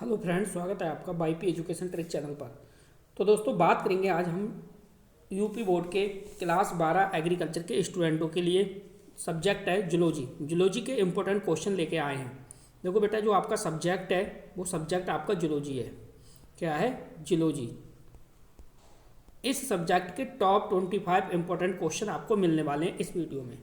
Hello friends, स्वागत है आपका बाईपी एजुकेशन ट्रिक चैनल पर। तो दोस्तों, बात करेंगे आज हम यूपी बोर्ड के क्लास 12 एग्रीकल्चर के स्टूडेंटों के लिए। सब्जेक्ट है जूलॉजी। जूलॉजी के इम्पोर्टेंट क्वेश्चन लेके आए हैं। देखो बेटा, जो आपका सब्जेक्ट है वो सब्जेक्ट आपका जूलॉजी है। क्या है? जूलॉजी। इस सब्जेक्ट के टॉप 25 इंपॉर्टेंट क्वेश्चन आपको मिलने वाले हैं इस वीडियो में।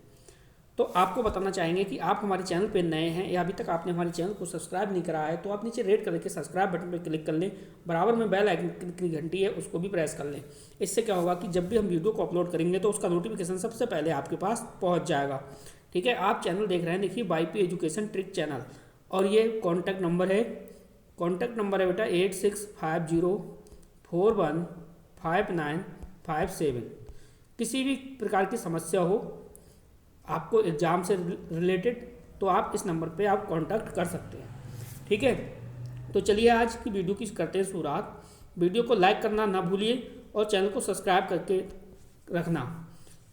तो आपको बताना चाहेंगे कि आप हमारे चैनल पर नए हैं या अभी तक आपने हमारे चैनल को सब्सक्राइब नहीं करा है तो आप नीचे रेड कलर के सब्सक्राइब बटन पर क्लिक कर लें। बराबर में बेल आइकन की घंटी है, उसको भी प्रेस कर लें। इससे क्या होगा कि जब भी हम वीडियो को अपलोड करेंगे तो उसका नोटिफिकेशन सबसे पहले आपके पास पहुंच जाएगा। ठीक है, आप चैनल देख रहे हैं, देखिए बाईपी एजुकेशन ट्रिक चैनल। और ये कॉन्टैक्ट नंबर है। कॉन्टैक्ट नंबर है बेटा 8650415957। किसी भी प्रकार की समस्या हो आपको एग्ज़ाम से रिलेटेड तो आप इस नंबर पे आप कांटेक्ट कर सकते हैं। ठीक है, तो चलिए आज की वीडियो की करते हैं शुरुआत। वीडियो को लाइक करना ना भूलिए और चैनल को सब्सक्राइब करके रखना।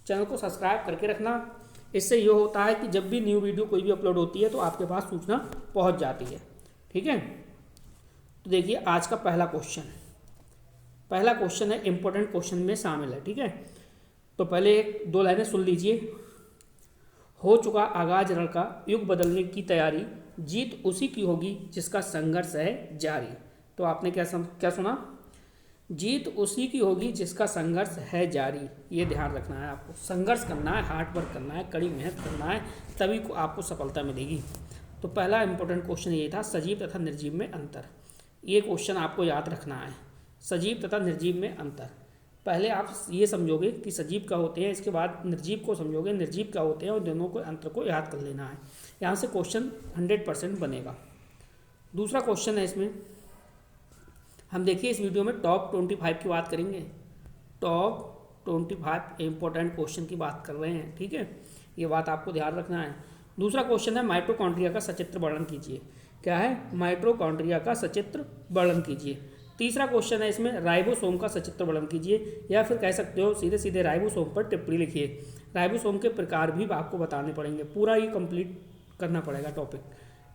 चैनल को सब्सक्राइब करके रखना। इससे ये होता है कि जब भी न्यू वीडियो कोई भी अपलोड होती है तो आपके पास सूचना पहुंच जाती है। ठीक है, तो देखिए आज का पहला क्वेश्चन है, इंपॉर्टेंट क्वेश्चन में शामिल है। ठीक है, तो पहले एक दो लाइनें सुन लीजिए। हो चुका आगाज रण का, युग बदलने की तैयारी, जीत उसी की होगी जिसका संघर्ष है जारी। तो आपने क्या सुना? जीत उसी की होगी जिसका संघर्ष है जारी। ये ध्यान रखना है आपको। संघर्ष करना है, हार्ड वर्क करना है, कड़ी मेहनत करना है, तभी को आपको सफलता मिलेगी। तो पहला इंपॉर्टेंट क्वेश्चन ये था, सजीव तथा निर्जीव में अंतर। ये क्वेश्चन आपको याद रखना है, सजीव तथा निर्जीव में अंतर। पहले आप ये समझोगे कि सजीव क्या होते हैं, इसके बाद निर्जीव को समझोगे निर्जीव क्या होते हैं, और दोनों को अंतर को याद कर लेना है। यहाँ से क्वेश्चन 100% बनेगा। दूसरा क्वेश्चन है इसमें, हम देखिए इस वीडियो में टॉप 25 की बात करेंगे। टॉप 25 इंपॉर्टेंट क्वेश्चन की बात कर रहे हैं। ठीक है, ये बात आपको ध्यान रखना है। दूसरा क्वेश्चन है, माइटोकॉन्ड्रिया का सचित्र वर्णन कीजिए। क्या है? माइटोकॉन्ड्रिया का सचित्र वर्णन कीजिए। तीसरा क्वेश्चन है इसमें, राइबोसोम का सचित्र वर्णन कीजिए, या फिर कह सकते हो सीधे सीधे राइबोसोम पर टिप्पणी लिखिए। राइबोसोम के प्रकार भी आपको बताने पड़ेंगे, पूरा ही कंप्लीट करना पड़ेगा टॉपिक।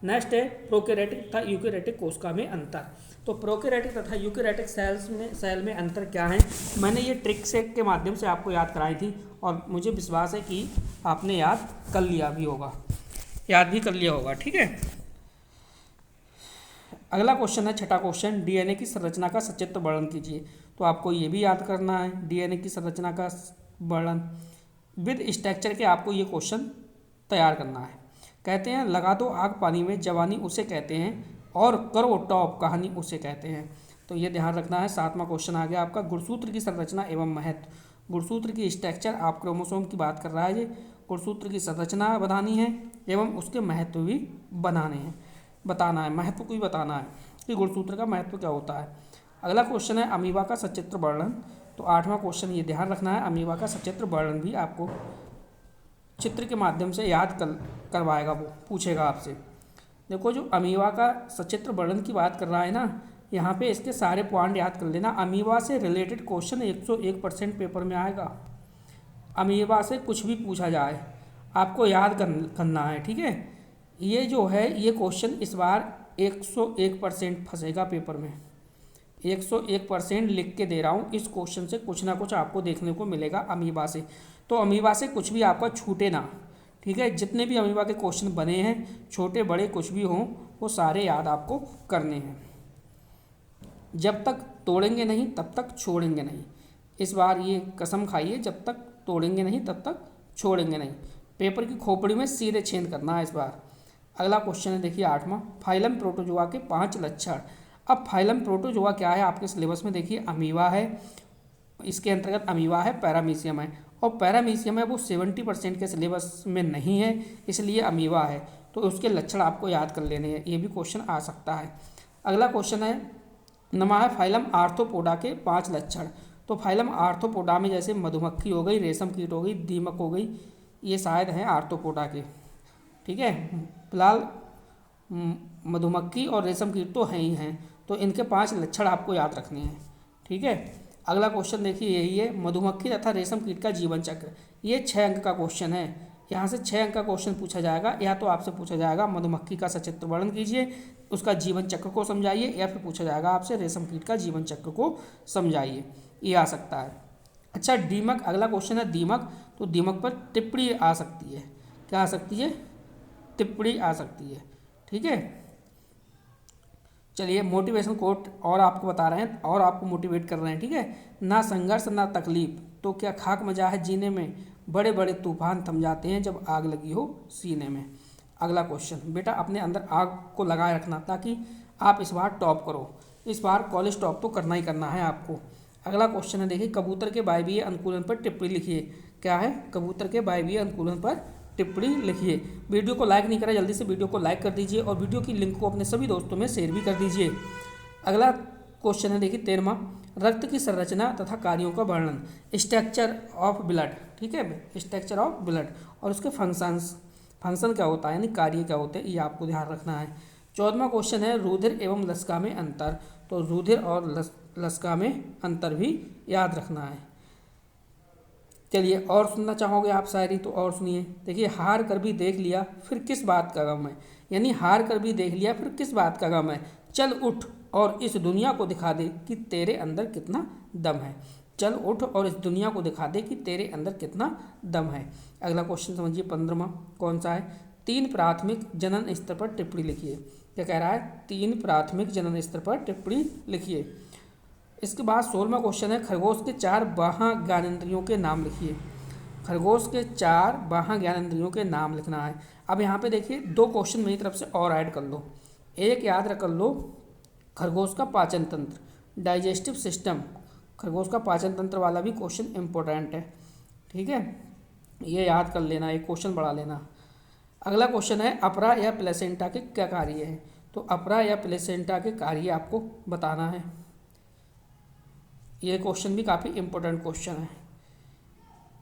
नेक्स्ट है, प्रोकैरियोटिक तथा यूकैरियोटिक कोशिका में अंतर। तो प्रोकैरियोटिक तथा यूकैरियोटिक सेल में अंतर क्या है, मैंने ये ट्रिक से के माध्यम से आपको याद कराई थी और मुझे विश्वास है कि आपने याद कर लिया भी होगा। ठीक है, अगला क्वेश्चन है, छठा क्वेश्चन, डीएनए की संरचना का सचित्र वर्णन कीजिए। तो आपको ये भी याद करना है, डीएनए की संरचना का वर्णन विद स्ट्रक्चर के आपको ये क्वेश्चन तैयार करना है। कहते हैं, लगा दो आग पानी में, जवानी उसे कहते हैं, और करो टॉप कहानी उसे कहते हैं। तो ये ध्यान रखना है। सातवां क्वेश्चन आ गया आपका, गुणसूत्र की संरचना एवं महत्व। गुणसूत्र की स्ट्रक्चर, आप क्रोमोसोम की बात कर रहा है ये। गुणसूत्र की संरचना बतानी है एवं उसके महत्व भी बताना है, महत्व को भी बताना है कि गुणसूत्र का महत्व क्या होता है। अगला क्वेश्चन है, अमीबा का सचित्र वर्णन। तो आठवां क्वेश्चन ये ध्यान रखना है, अमीबा का सचित्र वर्णन भी आपको चित्र के माध्यम से याद करवाएगा, वो पूछेगा आपसे। देखो, जो अमीबा का सचित्र वर्णन की बात कर रहा है ना, यहाँ पे इसके सारे पॉइंट याद कर लेना। अमीबा से रिलेटेड क्वेश्चन 101% पेपर में आएगा। अमीबा से कुछ भी पूछा जाए आपको याद करना है। ठीक है, ये जो है ये क्वेश्चन इस बार 101% फंसेगा पेपर में। 101% लिख के दे रहा हूँ। इस क्वेश्चन से कुछ ना कुछ आपको देखने को मिलेगा अमीबा से। तो अमीबा से कुछ भी आपका छूटे ना। ठीक है, जितने भी अमीबा के क्वेश्चन बने हैं, छोटे बड़े कुछ भी हों, वो सारे याद आपको करने हैं। जब तक तोड़ेंगे नहीं तब तक छोड़ेंगे नहीं। इस बार ये कसम खाइए, जब तक तोड़ेंगे नहीं तब तक छोड़ेंगे नहीं। पेपर की खोपड़ी में सीधे छेद करना है इस बार। अगला क्वेश्चन है, देखिए आठवां, फाइलम प्रोटोजोआ के 5 लक्षण। अब फाइलम प्रोटोजोआ क्या है आपके सिलेबस में, देखिए अमीबा है, इसके अंतर्गत अमीबा है, पैरामीशियम है, और पैरामीशियम है वो 70% के सिलेबस में नहीं है, इसलिए अमीबा है। तो उसके लक्षण आपको याद कर लेने हैं, ये भी क्वेश्चन आ सकता है। अगला क्वेश्चन है, नमा है फाइलम आर्थ्रोपोडा के 5 लक्षण। तो फाइलम आर्थ्रोपोडा में जैसे मधुमक्खी हो गई, रेशम कीट हो गई, दीमक हो गई, ये शायद हैं आर्थ्रोपोडा के। ठीक है, फिलहाल मधुमक्खी और रेशम कीट तो हैं ही हैं, तो इनके 5 लक्षण आपको याद रखने हैं। ठीक है, अगला क्वेश्चन देखिए यही है, मधुमक्खी तथा रेशम कीट का जीवन चक्र। ये 6 अंक का क्वेश्चन है, यहाँ से 6 अंक का क्वेश्चन पूछा जाएगा, या तो आपसे पूछा जाएगा मधुमक्खी का सचित्र वर्णन कीजिए, उसका जीवन चक्र को समझाइए, या फिर पूछा जाएगा आपसे रेशम कीट का जीवन चक्र को समझाइए, ये आ सकता है। अच्छा, दीमक, अगला क्वेश्चन है दीमक। तो दीमक पर टिप्पणी आ सकती है, क्या आ सकती है? टिप्पणी आ सकती है। ठीक है, चलिए मोटिवेशन कोट और आपको बता रहे हैं और आपको मोटिवेट कर रहे हैं। ठीक है, ना संघर्ष ना तकलीफ तो क्या खाक मजा है जीने में, बड़े बड़े तूफान थम जाते हैं जब आग लगी हो सीने में। अगला क्वेश्चन, बेटा अपने अंदर आग को लगाए रखना ताकि आप इस बार टॉप करो, इस बार कॉलेज टॉप तो करना ही करना है आपको। अगला क्वेश्चन है देखिए, कबूतर के वायवीय अनुकूलन पर टिप्पणी लिखिए। क्या है? कबूतर के वायवीय अनुकूलन पर टिप्पणी लिखिए। वीडियो को लाइक नहीं करा, जल्दी से वीडियो को लाइक कर दीजिए और वीडियो की लिंक को अपने सभी दोस्तों में शेयर भी कर दीजिए। अगला क्वेश्चन है देखिए 13वां, रक्त की संरचना तथा कार्यों का वर्णन, स्ट्रक्चर ऑफ ब्लड। ठीक है, स्ट्रक्चर ऑफ ब्लड और उसके फंक्शंस, फंक्शन क्या होता है यानी कार्य क्या होते हैं, ये आपको ध्यान रखना है। 14वां क्वेश्चन है रुधिर एवं लसिका में अंतर। तो रुधिर और लसिका में अंतर भी याद रखना है। चलिए और सुनना चाहोगे आप शायरी तो और सुनिए। देखिए, हार कर भी देख लिया फिर किस बात का गम है, यानी हार कर भी देख लिया फिर किस बात का गम है, चल उठ और इस दुनिया को दिखा दे कि तेरे अंदर कितना दम है। चल उठ और इस दुनिया को दिखा दे कि तेरे अंदर कितना दम है। अगला क्वेश्चन समझिए 15वां कौन सा है, 3 प्राथमिक जनन स्तर पर टिप्पणी लिखिए। क्या कह रहा है? 3 प्राथमिक जनन स्तर पर टिप्पणी लिखिए। इसके बाद 16वां क्वेश्चन है, खरगोश के 4 बाह्य ज्ञानेंद्रियों के नाम लिखिए। खरगोश के 4 बाह्य ज्ञानेंद्रियों के नाम लिखना है। अब यहाँ पे देखिए 2 क्वेश्चन मेरी तरफ से और ऐड कर लो। एक याद रख लो, खरगोश का पाचन तंत्र, डाइजेस्टिव सिस्टम, खरगोश का पाचन तंत्र वाला भी क्वेश्चन इंपॉर्टेंट है। ठीक है, ये याद कर लेना, एक क्वेश्चन बढ़ा लेना। अगला क्वेश्चन है, अपरा या प्लेसेंटा के क्या कार्य है। तो अपरा या प्लेसेंटा के कार्य आपको बताना है। ये क्वेश्चन भी काफ़ी इंपॉर्टेंट क्वेश्चन है।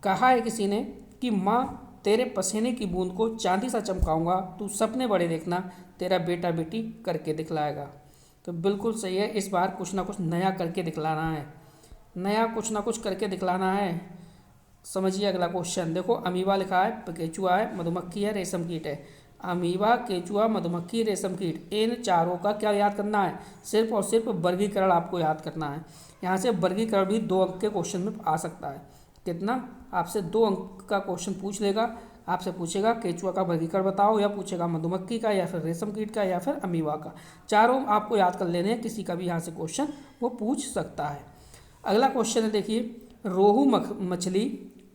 कहा है किसी ने कि माँ तेरे पसीने की बूंद को चांदी सा चमकाऊंगा, तू सपने बड़े देखना, तेरा बेटा बेटी करके दिखलाएगा। तो बिल्कुल सही है, इस बार कुछ ना कुछ नया करके दिखलाना है, नया कुछ ना कुछ करके दिखलाना है। समझिए अगला क्वेश्चन, देखो अमीबा लिखा है, केचुआ है, मधुमक्खी है, रेशम कीट है। अमीबा, केचुआ, मधुमक्खी, रेशम कीट, इन चारों का क्या याद करना है? सिर्फ और सिर्फ वर्गीकरण आपको याद करना है। यहाँ से वर्गीकरण भी 2 अंक के क्वेश्चन में आ सकता है। कितना? आपसे 2 अंक का क्वेश्चन पूछ लेगा, आपसे पूछेगा केचुआ का वर्गीकरण बताओ, या पूछेगा मधुमक्खी का, या फिर रेशम कीट का, या फिर अमीबा का। चारों आपको याद कर लेने हैं, किसी का भी यहाँ से क्वेश्चन वो पूछ सकता है। अगला क्वेश्चन है देखिए, रोहू मछली,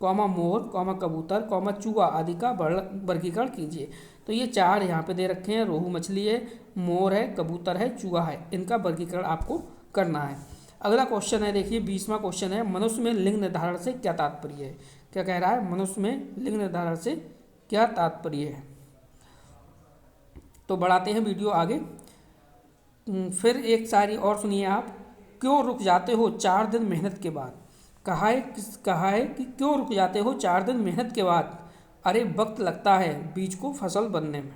कौमा मोर, कौमा कबूतर, कौमा चूहा आदि का वर्गीकरण कीजिए। तो ये 4 यहाँ पे दे रखे हैं, रोहू मछली है, मोर है, कबूतर है, चूहा है, इनका वर्गीकरण आपको करना है। अगला क्वेश्चन है देखिए 20वां क्वेश्चन है, मनुष्य में लिंग निर्धारण से क्या तात्पर्य है। क्या कह रहा है? मनुष्य में लिंग निर्धारण से क्या तात्पर्य है। तो बढ़ाते हैं वीडियो आगे। फिर एक शायरी और सुनिए आप, क्यों रुक जाते हो 4 दिन मेहनत के बाद। कहा है कि क्यों रुक जाते हो 4 दिन मेहनत के बाद, अरे वक्त लगता है बीज को फसल बनने में।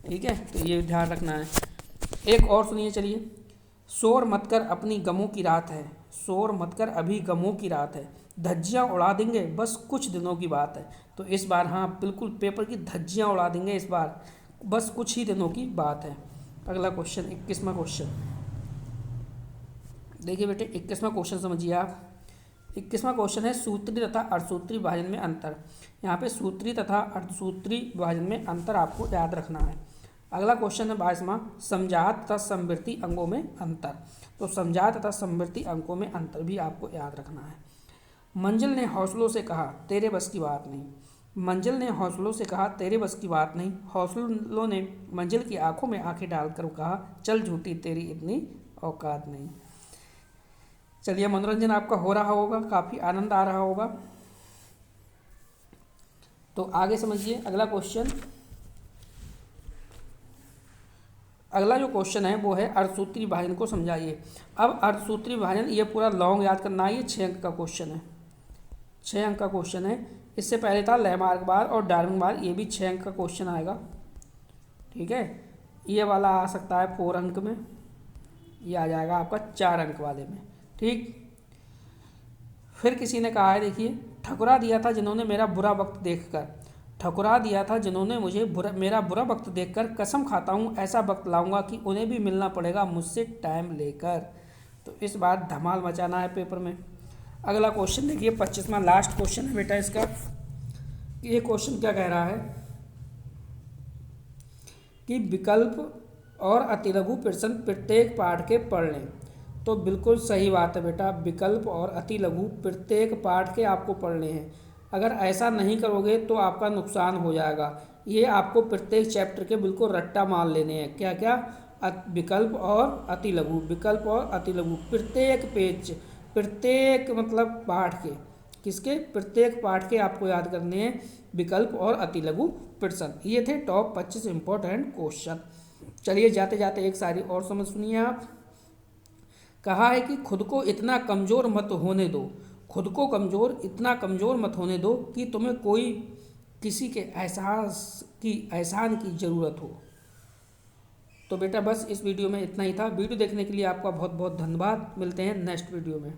ठीक है, तो ये ध्यान रखना है। एक और सुनिए चलिए, शोर मत कर अपनी गमों की रात है, शोर मत कर अभी गमों की रात है, धज्जियाँ उड़ा देंगे बस कुछ दिनों की बात है। तो इस बार हाँ बिल्कुल पेपर की धज्जियाँ उड़ा देंगे इस बार, बस कुछ ही दिनों की बात है। अगला क्वेश्चन 21वां क्वेश्चन देखिए बेटे, 21वां क्वेश्चन समझिए आप। 21वां क्वेश्चन है, सूत्री तथा अर्धसूत्री विभाजन में अंतर। यहाँ पे सूत्री तथा अर्धसूत्री विभाजन में अंतर आपको याद रखना है। अगला क्वेश्चन है 22वां, समझात तथा समवृत्ति अंगों में अंतर। तो समझात तथा समवृत्ति अंगों में अंतर भी आपको याद रखना है। मंजिल ने हौसलों से कहा तेरे बस की बात नहीं, मंजिल ने हौसलों से कहा तेरे बस की बात नहीं, हौसलों ने मंजिल की आंखों में आंखें डालकर कहा चल झूठी तेरी इतनी औकात नहीं। चलिए मनोरंजन आपका हो रहा होगा, काफ़ी आनंद आ रहा होगा। तो आगे समझिए अगला क्वेश्चन। अगला जो क्वेश्चन है वो है अर्धसूत्री विभाजन को समझाइए। अब अर्धसूत्री विभाजन ये पूरा लॉन्ग याद करना है, ये 6 अंक का क्वेश्चन है, 6 अंक का क्वेश्चन है। इससे पहले था लैमार्कबार और डार्विंगबार, ये भी 6 अंक का क्वेश्चन आएगा। ठीक है, ये वाला आ सकता है 4 अंक में, ये आ जाएगा आपका 4 अंक वाले में। ठीक, फिर किसी ने कहा है देखिए, ठकुरा दिया था जिन्होंने मेरा बुरा वक्त देखकर, ठुकरा दिया था जिन्होंने मुझे मेरा बुरा वक्त देखकर। कसम खाता हूँ ऐसा वक्त लाऊंगा कि उन्हें भी मिलना पड़ेगा मुझसे टाइम लेकर। तो इस बार धमाल मचाना है पेपर में। अगला क्वेश्चन देखिए, 25वां लास्ट क्वेश्चन है बेटा इसका। ये क्वेश्चन क्या कह रहा है कि विकल्प और अतिलघु प्रश्न प्रत्येक पाठ के पढ़ लें। तो बिल्कुल सही बात है बेटा, विकल्प और अतिलघु प्रत्येक पाठ के आपको पढ़ने हैं। अगर ऐसा नहीं करोगे तो आपका नुकसान हो जाएगा। ये आपको प्रत्येक चैप्टर के बिल्कुल रट्टा मार लेने हैं। क्या क्या? विकल्प और अतिलघु, विकल्प और अतिलघु प्रत्येक पेज, प्रत्येक मतलब पाठ के, किसके? प्रत्येक पाठ के आपको याद करने हैं विकल्प और अतिलघु प्रश्न। ये थे टॉप 25 इंपॉर्टेंट क्वेश्चन। चलिए जाते जाते एक सारी और समझ सुनिए आप। कहा है कि खुद को इतना कमज़ोर मत होने दो, खुद को कमज़ोर इतना कमज़ोर मत होने दो कि तुम्हें कोई किसी के एहसान की ज़रूरत हो। तो बेटा बस इस वीडियो में इतना ही था। वीडियो देखने के लिए आपका बहुत बहुत धन्यवाद। मिलते हैं नेक्स्ट वीडियो में।